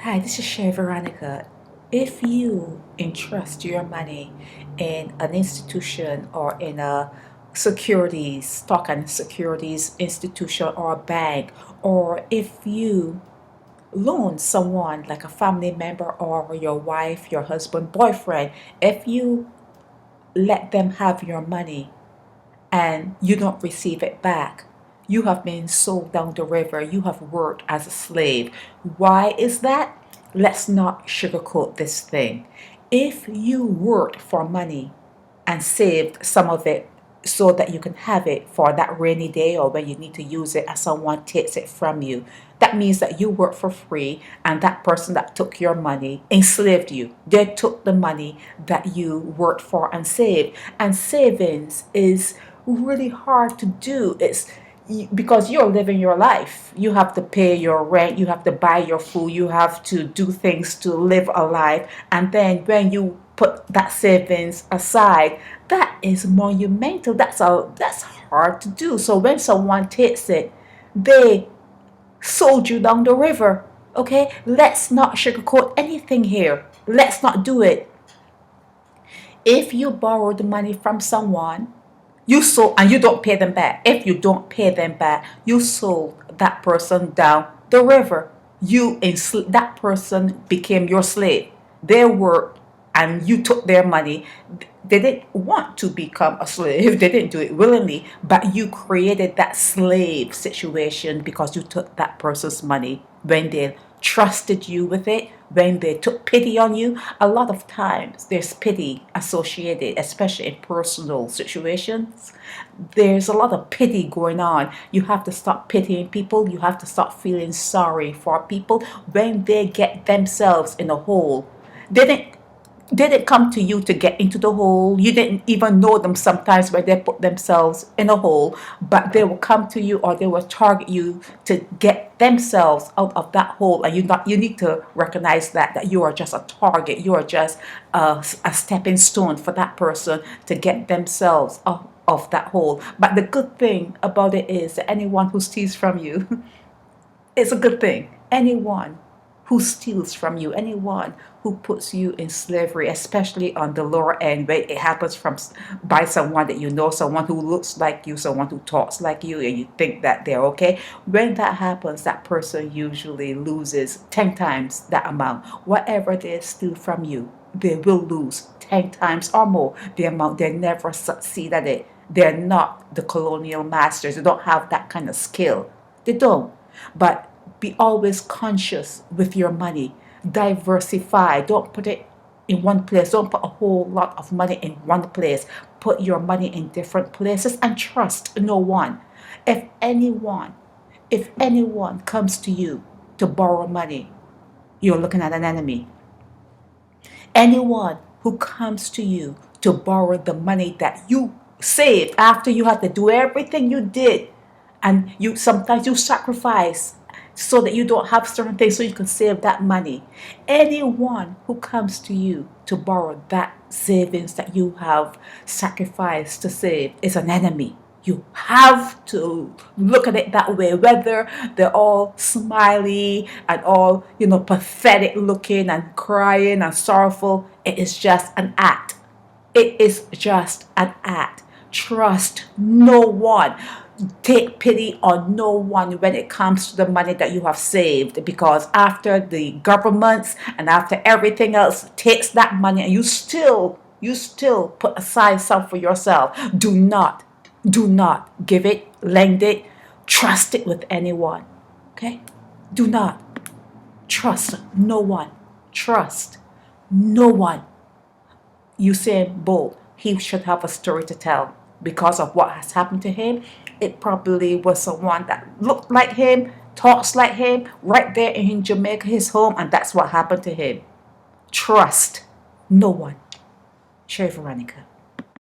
Hi, this is Shay Veronica. If you entrust your money in an institution or in a securities, stock and securities institution or a bank, or if you loan someone like a family member or your wife, your husband, boyfriend, if you let them have your money and you don't receive it back, you have been sold down the river. You have worked as a slave. Why is that? Let's not sugarcoat this thing. If you worked for money and saved some of it so that you can have it for that rainy day or when you need to use it and someone takes it from you, that means that you work for free and that person that took your money enslaved you. They took the money that you worked for and saved. And savings is really hard to do. It's because you're living your life. You have to pay your rent, you have to buy your food, you have to do things to live a life. And then when you put that savings aside, that is monumental. That's hard to do. So when someone takes it, they sold you down the river. Okay? Let's not sugarcoat anything here. Let's not do it. If you borrow the money from someone, you sold and you don't pay them back. If you don't pay them back, you sold that person down the river. That person became your slave. They worked and you took their money. They didn't want to become a slave. They didn't do it willingly, but you created that slave situation because you took that person's money when they trusted you with it, when they took pity on you. A lot of times there's pity associated, especially in personal situations. There's a lot of pity going on. You have to stop pitying people. You have to stop feeling sorry for people when they get themselves in a hole. They didn't didn't come to you to get into the hole. You didn't even know them sometimes when they put themselves in a hole, but they will come to you or they will target you to get themselves out of that hole. And you need to recognize that you are just a target. You are just a stepping stone for that person to get themselves out of that hole. But the good thing about it is that anyone who steals from you, it's a good thing. Anyone who steals from you, anyone who puts you in slavery, especially on the lower end, where it happens from by someone that you know, someone who looks like you, someone who talks like you, and you think that they're okay. When that happens, that person usually loses 10 times that amount. Whatever they steal from you, they will lose 10 times or more the amount. They never succeed at it. They're not the colonial masters. They don't have that kind of skill. They don't. But be always conscious with your money. Diversify. Don't put it in one place. Don't put a whole lot of money in one place. Put your money in different places and trust no one. If anyone, if anyone comes to you to borrow money, you're looking at an enemy. Anyone who comes to you to borrow the money that you saved after you had to do everything you did, and you sometimes you sacrifice so that you don't have certain things so you can save that money. Anyone who comes to you to borrow that savings that you have sacrificed to save is an enemy. You have to look at it that way, whether they're all smiley and all, pathetic looking and crying and sorrowful. It is just an act. It is just an act. Trust no one. Take pity on no one when it comes to the money that you have saved, because after the governments and after everything else takes that money and you still put aside some for yourself. Do not give it, lend it, trust it with anyone. Okay? Do not trust no one. Trust no one. Usain Bolt, he should have a story to tell because of what has happened to him. It probably was someone that looked like him, talks like him, right there in Jamaica, his home, and that's what happened to him. Trust no one. Sherry Veronica.